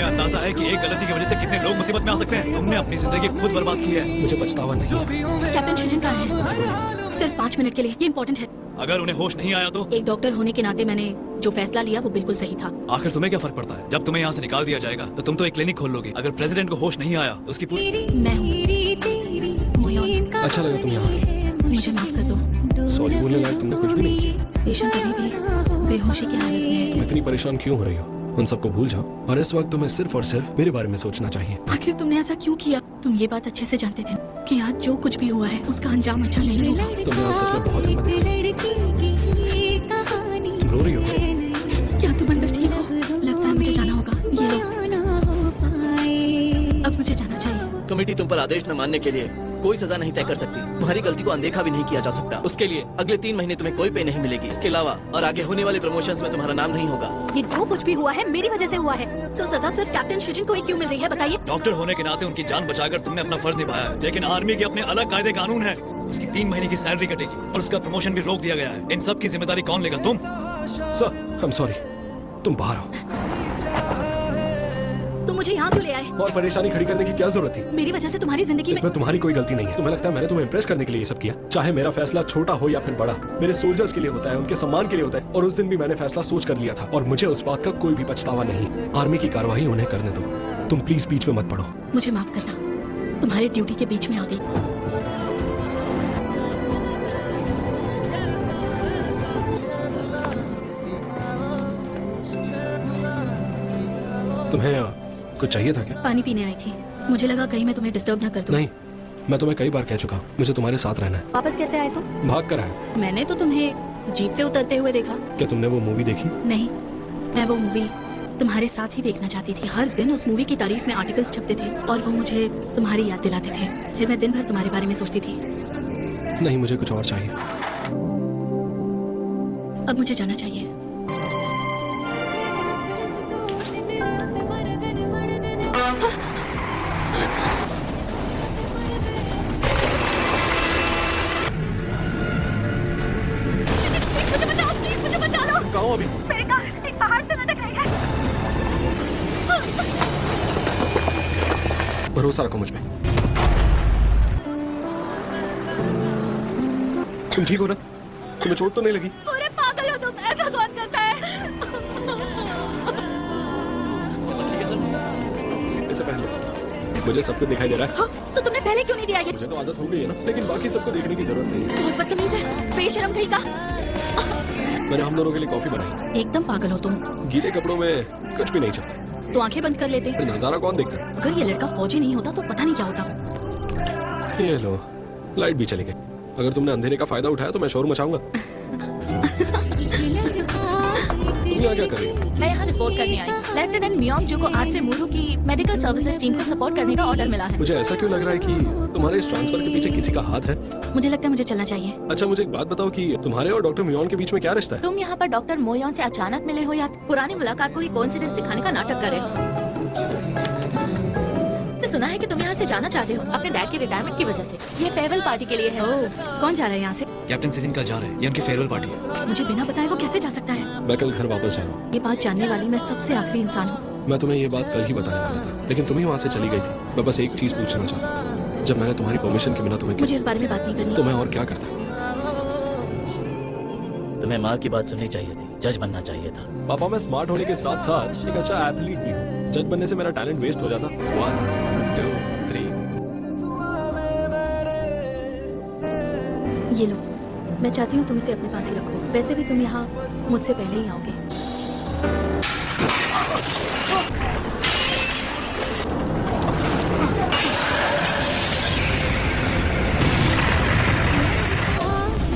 अंदाजा है कि एक गलती की वजह से कितने लोग मुसीबत में आ सकते हैं? तुमने अपनी जिंदगी खुद बर्बाद की है। मुझे पछतावा नहीं है। कैप्टन शिजन कहाँ है? सिर्फ 5 मिनट के लिए, ये इम्पोर्टेंट है। अगर उन्हें होश नहीं आया तो? एक डॉक्टर होने के नाते मैंने जो फैसला लिया वो बिल्कुल सही था। आखिर तुम्हें क्या फर्क पड़ता है? जब तुम्हें यहाँ से निकाल दिया जाएगा तो तुम तो एक क्लिनिक खोल लोगे। अगर प्रेसिडेंट को होश नहीं आया तो उसकी पूरी... मैं हूँ मोयोन। अच्छा लगा तुम यहाँ आई। मुझे माफ कर दो। सॉरी बोलने लायक तुमने कुछ भी नहीं किया। पेशेंट अभी भी बेहोशी की हालत में है। तुम इतनी परेशान क्यों हो रही हो? उन सबको भूल जाओ और इस वक्त तुम्हें सिर्फ और सिर्फ मेरे बारे में सोचना चाहिए। आखिर तुमने ऐसा क्यों किया? तुम ये बात अच्छे से जानते थे कि आज जो कुछ भी हुआ है उसका अंजाम अच्छा नहीं होगा। तुमने आज सच में बहुत हिम्मत दिखाई। तुम रो रही हो? क्या तुम अंदर ठीक हो? लगता है मुझे जाना होगा। ये लो, अब मुझे जाना चाहिए। कमेटी तुम पर आदेश न मानने के लिए कोई सजा नहीं तय कर सकती। तुम्हारी गलती को अनदेखा भी नहीं किया जा सकता। उसके लिए अगले 3 महीने तुम्हें कोई पे नहीं मिलेगी। इसके अलावा और आगे होने वाले प्रमोशंस में तुम्हारा नाम नहीं होगा। ये जो कुछ भी हुआ है मेरी वजह से हुआ है, तो सजा सिर्फ कैप्टन शिजन को ही क्यों मिल रही है बताइए? डॉक्टर होने के नाते उनकी जान बचाकर तुमने अपना फर्ज निभाया है, लेकिन आर्मी के अपने अलग कायदे कानून है। उसकी 3 महीने की सैलरी कटेगी और उसका प्रमोशन भी रोक दिया गया है। इन सब की जिम्मेदारी कौन लेगा? तुम? Sir, I am sorry. तुम बाहर आओ। तुम मुझे यहाँ क्यों ले आए? और परेशानी खड़ी करने की क्या जरूरत थी? मेरी वजह से तुम्हारी जिंदगी में... इसमें तुम्हारी कोई गलती नहीं है। तुम्हें लगता है मैंने तुम्हें इम्प्रेस करने के लिए ये सब किया? चाहे मेरा फैसला छोटा हो या फिर बड़ा, मेरे सोल्जर्स के लिए होता है, उनके सम्मान के लिए होता है। और उस दिन भी मैंने फैसला सोच कर लिया था और मुझे उस बात का कोई भी पछतावा नहीं। आर्मी की कार्रवाई उन्हें करने दो। तुम प्लीज बीच में मत पड़ो। मुझे माफ करना, तुम्हारी ड्यूटी के बीच में आ गई। तुम्हें कुछ चाहिए था क्या? पानी पीने आई थी। मुझे लगा कहीं मैं तुम्हें डिस्टर्ब ना कर दूं। नहीं, मैं तुम्हें कई बार कह चुका हूँ मुझे तुम्हारे साथ रहना है। वापस कैसे आए तुम? भाग कर आया। मैंने तो तुम्हें जीप से उतरते हुए देखा। क्या तुमने वो मूवी देखी? नहीं, मैं वो मूवी तुम्हारे साथ ही देखना चाहती थी। हर दिन उस मूवी की तारीफ में आर्टिकल्स छपते थे और वो मुझे तुम्हारी याद दिलाते थे। फिर मैं दिन भर तुम्हारे बारे में सोचती थी। नहीं, मुझे कुछ और चाहिए। अब मुझे जाना चाहिए। कहाँ अभी? मेरी कार एक पहाड़ से लटक रही है। भरोसा रखो मुझ पे। तुम ठीक हो ना? तुम्हें चोट तो नहीं लगी? अरे पागल हो तुम, ऐसा कौन करता है? इससे पहले मुझे सब कुछ दिखाई दे रहा है। हाँ, तो तुमने पहले क्यों नहीं दिया ये? मुझे तो आदत हो गई है ना, लेकिन बाकी सबको देखने की जरूरत नहीं है। बहुत बदतमीज है, बेशरम कहीं का। मैंने हम दोनों के लिए कॉफी बनाई। एकदम पागल हो तुम। गीले कपड़ों में कुछ भी नहीं चलता। तो आंखें बंद कर लेते। फिर नजारा कौन देखता? अगर ये लड़का फौजी नहीं होता तो पता नहीं क्या होता। ये लो, लाइट भी चली गई। अगर तुमने अंधेरे का फायदा उठाया तो मैं शोर मचाऊंगा। तुम यहाँ क्या कर रही हो? मैं यहाँ रिपोर्ट करने आई। लेफ्टिनेंट मियोंग जो को आज से मुरू की मेडिकल सर्विसेज टीम को सपोर्ट करने का ऑर्डर मिला है। मुझे ऐसा क्यों लग रहा है कि तुम्हारे इस ट्रांसफर के पीछे किसी का हाथ है? मुझे लगता है मुझे चलना चाहिए। अच्छा, मुझे एक बात बताओ कि तुम्हारे और डॉक्टर मियोन के बीच में क्या रिश्ता है? तुम यहाँ पर डॉक्टर मोयोन से अचानक मिले हो या पुरानी मुलाकात को ही कोइंसिडेंस दिखाने का नाटक कर रहे हो? सुना है कि तुम यहाँ से जाना चाहते हो अपने डैड की रिटायरमेंट की वजह से। ये फेयरवेल पार्टी के लिए है। कौन जा रहा है यहाँ से? कैप्टन सिजन का जा रहा है। ये उनकी फेयरवेल पार्टी है। मुझे बिना बताए वो कैसे जा सकता है? मैं कल घर वापस जा रहा हूँ। ये बात जानने वाली मैं सबसे आखिरी इंसान हूँ। मैं तुम्हें ये बात कल ही बताने वाला था, लेकिन तुम ही वहाँ से चली गई थी। मैं बस एक चीज पूछना चाहता हूँ, जब मैंने तुम्हारी परमिशन के बिना तुम्हें मुझे इस बारे में बात नहीं करनी। तो मैं और क्या करता? तुम्हें माँ की बात सुननी चाहिए थी, जज बनना चाहिए था। पापा, मैं स्मार्ट होने के साथ साथ एक अच्छा एथलीट भी हूँ। जज बनने से मेरा टैलेंट वेस्ट हो जाता। 1 2 3। ये लो, मैं चाहती हूँ तुम इसे अपने पास ही रखो। वैसे भी तुम यहाँ मुझसे पहले ही आओगे।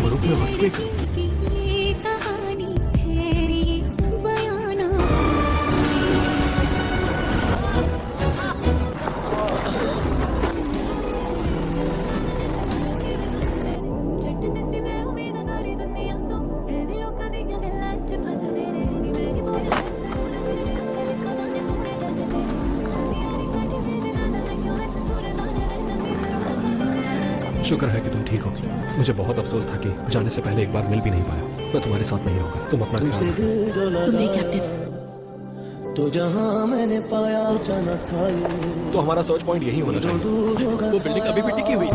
मरुक में वक्त नहीं। शुक्र है कि तुम ठीक हो। मुझे बहुत अफसोस था कि जाने से पहले एक बार मिल भी नहीं पाया। मैं तुम्हारे साथ नहीं रहूंगा। तुम अपना ख्याल रखो। तुम नहीं कैप्टन। तो जहां मैंने पाया जाना था ये तो हमारा सर्च पॉइंट यही होना चाहिए। वो बिल्डिंग अभी भी टिकी हुई है।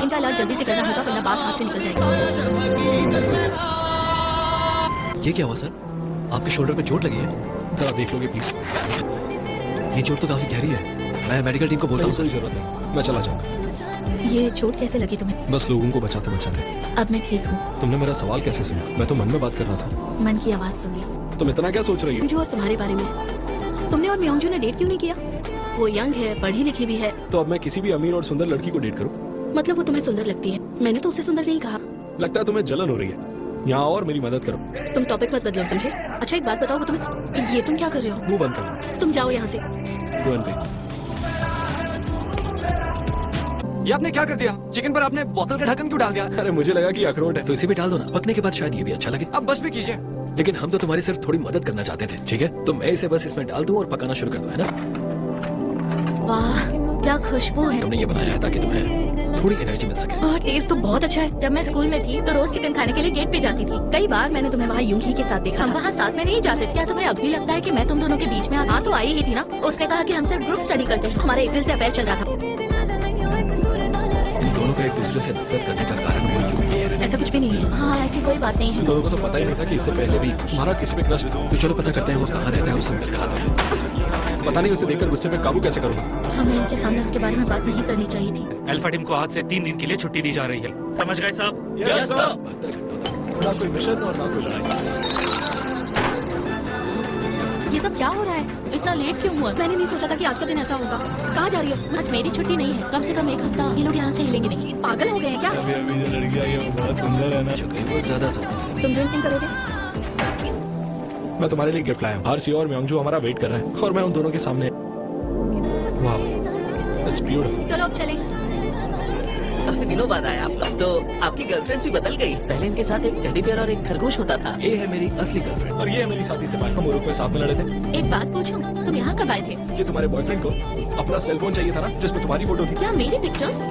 इनका इलाज जल्दी से करना होगा वरना बात हाथ से निकल जाएगी। ये क्या हुआ सर? आपके शोल्डर पे चोट लगी है? जरा देख लोगे प्लीज। ये चोट तो काफी गहरी है। मैं मेडिकल टीम को बोलता हूँ कोई सर। जरूरत नहीं, मैं चला जाऊंगा। ये चोट कैसे लगी तुम्हें? बस लोगों को बचाते बचाते। अब मैं ठीक हूँ। तुमने मेरा सवाल कैसे सुना? मैं तो मन में बात कर रहा था। मन की आवाज सुनी। तुम इतना क्या सोच रही हो? जो और तुम्हारे बारे में। तुमने और म्योंगजू ने डेट क्यों नहीं किया? वो यंग है, पढ़ी लिखी भी है। तो अब मैं किसी भी अमीर और सुंदर लड़की को डेट करूं? मतलब वो तुम्हें सुंदर लगती है। मैंने तो उससे सुंदर नहीं कहा। लगता है तुम्हें जलन हो रही है। यहाँ और मेरी मदद करो। तुम टॉपिक मत बदलो, समझे? अच्छा एक बात बताओ, वो तुम्हें ये तुम क्या कर रहे हो? मुंह बंद करो। तुम जाओ यहाँ से। गोवन पे। ये आपने क्या कर दिया? चिकन पर आपने बोतल का ढक्कन क्यों डाल दिया? अरे मुझे लगा कि अखरोट है। तो इसे भी डाल दो ना, पकने के बाद शायद ये भी अच्छा लगे। अब बस भी कीजिए। लेकिन हम तो तुम्हारी सिर्फ थोड़ी मदद करना चाहते थे, ठीक है? तो मैं इसे बस इसमें डाल दूं और पकाना शुरू कर दूं, है ना? वाह क्या खुशबू है। हमने ये बनाया है ताकि तुम्हें थोड़ी एनर्जी मिल सके। और टेस्ट तो बहुत अच्छा है। जब मैं स्कूल में थी तो रोज चिकन खाने के लिए गेट पे जाती थी। कई बार मैंने तुम्हें वहाँ यूंगी के साथ देखा हम था। वहाँ साथ में नहीं जाते थे। क्या तुम्हें अब भी लगता है कि मैं तुम दोनों के बीच में हाँ तो आई ही थी ना। उसने कहा कि हम सिर्फ ग्रुप स्टडी करते हैं। हमारा अप्रैल से अफेयर चल रहा था। इन दोनों का एक दूसरे से नफरत करने का कारण वो यूं है। ऐसा कुछ भी नहीं है। हाँ ऐसी कोई बात नहीं है। लोगों को तो पता ही नहीं था कि इससे पहले भी तुम्हारा किसी पे क्रश था। तो चलो पता करते हैं वो कहाँ रहता है, उससे मिल कर आते हैं। पता नहीं उसे देखकर गुस्से पे काबू कैसे करूंगा। हमें इनके सामने उसके बारे में बात नहीं करनी चाहिए थी। अल्फा टीम को आज से 3 दिन के लिए छुट्टी दी जा रही है। समझ गए साहब? Yes sir. 72 घंटों तक ना कोई मिशन और ना कोई लड़ाई। ये सब क्या हो रहा है? इतना लेट क्यों हुआ? मैंने नहीं सोचा था कि आज का दिन ऐसा होगा। कहाँ जा रही हो? आज मेरी छुट्टी नहीं है। कम से कम एक हफ्ता ये लोग यहाँ से हिलेंगे नहीं। पागल हो गए हैं क्या? जो कहीं बहुत ज्यादा सुंदर। तुम ड्रिंक नहीं करोगे? मैं तुम्हारे लिए गिफ्ट लाया हूँ। हारसी और म्योंगजू हमारा वेट कर रहे हैं और मैं उन दोनों के सामने। वाह, दैट्स ब्यूटीफुल। चलो अब चलें। काफी दिनों बाद आया आप लोग। तो आपकी गर्लफ्रेंड भी बदल गई। पहले इनके साथ एक टेडी बियर और एक खरगोश होता था। ये है मेरी असली गर्लफ्रेंड। और ये है मेरी साथी से हम उरुक में साथ में लड़े थे। एक बात पूछूं, तुम यहाँ कब आए थे? ये तुम्हारे बॉयफ्रेंड को अपना सेल फोन चाहिए था ना, जिसमें तुम्हारी फोटो थी। क्या मेरी पिक्चर्स?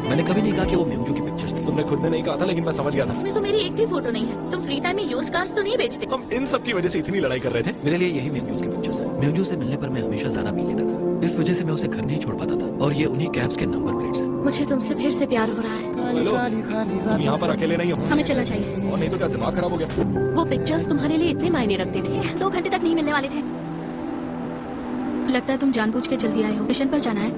मैंने कभी नहीं कहा कि वो म्योंगजू की पिक्चर्स थी। तुमने खुद ने नहीं कहा था, लेकिन मैं समझ गया था। इसमें तो मेरी एक भी फोटो नहीं है। तुम फ्री टाइम में यूज कार्स तो नहीं बेचते? हम इन सब की वजह से इतनी लड़ाई कर रहे थे। मेरे लिए यही म्योंगजू की पिक्चर्स है। म्योंगजू से मिलने पर मैं हमेशा ज्यादा पी लेता था। इस वजह से मैं उसे घर नहीं छोड़ पाता था। और ये उन्हीं कैब्स के नंबर प्लेट्स हैं। मुझे तुमसे फिर से प्यार हो रहा है। हेलो, तुम यहाँ पर अकेले नहीं हो। हमें चलना चाहिए। और नहीं तो क्या दिमाग खराब हो गया? वो पिक्चर्स तुम्हारे लिए इतने मायने रखते थे। 2 घंटे तक नहीं मिलने वाले थे। लगता है तुम जानबूझ के जल्दी आए हो। मिशन पर जाना है।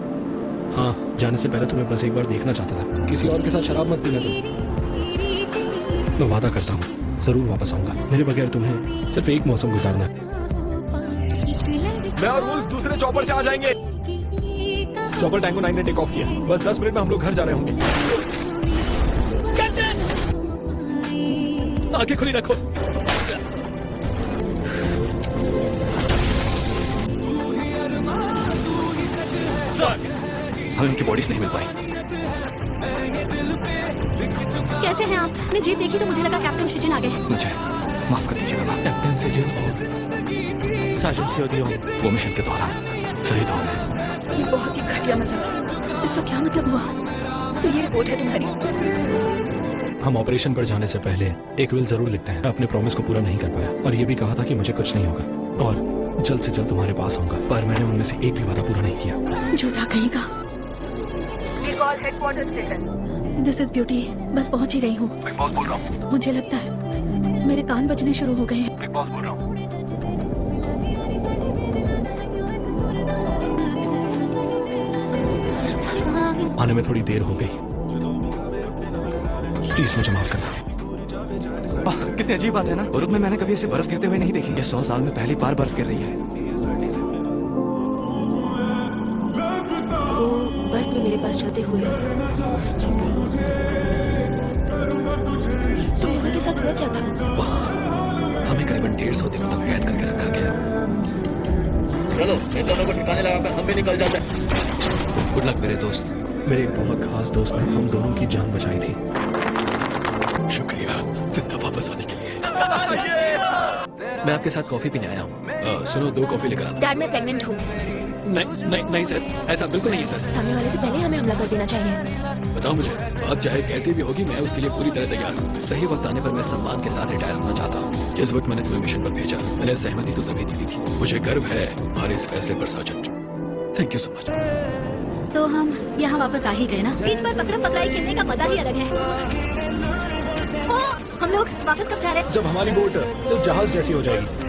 हाँ, जाने से पहले तुम्हें बस एक बार देखना चाहता था। किसी और के साथ शराब मत पीना तुम। मैं वादा करता हूँ जरूर वापस आऊंगा। मेरे बगैर तुम्हें सिर्फ एक मौसम गुजारना है। मैं और वो दूसरे चॉपर से आ जाएंगे। चॉपर टैंगो 9 ने टेक ऑफ किया। बस 10 मिनट में हम लोग घर जा रहे होंगे। आंखें खुली रखो। हमें उनकी बॉडीज नहीं मिल पाई। कैसे हैं आप? मैंने जीत देखी तो मुझे लगा कैप्टन शिजिन आ गए हैं। मुझे माफ कर दीजिएगा मैम। कैप्टन सिजन और साजन सियोदियो वो मिशन के दौरान शहीद हो गए। ये बहुत ही घटिया मजाक है। इसका क्या मतलब हुआ? तो ये रिपोर्ट है तुम्हारी? हम ऑपरेशन पर जाने से पहले एक विल जरूर लिखते हैं। मैं अपने प्रॉमिस को पूरा नहीं कर पाया और ये भी कहा था कि मुझे कुछ नहीं होगा और जल्द से जल्द तुम्हारे पास आऊंगा। पर मैंने उनमें से एक भी वादा पूरा नहीं किया। झूठा कहीं का। This is beauty. बस पहुंच ही रही हूँ। मुझे लगता है मेरे कान बजने शुरू हो गए हैं। आने में थोड़ी देर हो गई। प्लीज मुझे माफ करना। कितनी अजीब बात है ना। उरुक में मैंने कभी ऐसे बर्फ गिरते हुए नहीं देखी। ये 100 साल में पहली बार बर्फ गिर रही है। वो बर्फ में मेरे पास चलते हुए। तुम दोनों के साथ हुआ क्या था? वहाँ हमें करीबन 150 दिनों तक कैद करके रखा गया। चलो इन दोनों को ठिकाने लगाकर हम भी निकल जाते हैं। गुड लक मेरे दोस्त। मेरे एक बहुत खास दोस्त ने हम दोनों की जान बचाई थी। शुक्रिया जिंदा वापस आने के लिए। मैं आपके साथ कॉफी पीने आया हूँ। सुनो 2 कॉफी लेकर आना। डैड मैं प्रेग्नेंट हूँ। नहीं सर, ऐसा बिल्कुल नहीं है सर। सामने वाले से पहले हमें हमला कर देना चाहिए। बताओ मुझे, बात चाहे कैसी भी होगी, मैं उसके लिए पूरी तरह तैयार हूँ। सही वक्त आने पर मैं सम्मान के साथ रिटायर होना चाहता हूँ। जिस वक्त मैंने तुम्हें मिशन पर भेजा, मैंने सहमति तो तभी दी थी। मुझे गर्व है तुम्हारे इस फैसले पर साजन। Thank you so much. तो हम यहाँ वापस आ ही गए ना। बीच पर पकड़म पकड़ाई खेलने का मजा ही अलग है। ओ, हम लोग वापस कब जा रहे हैं? जब हमारी बोट तो जहाज जैसी हो जाएगी।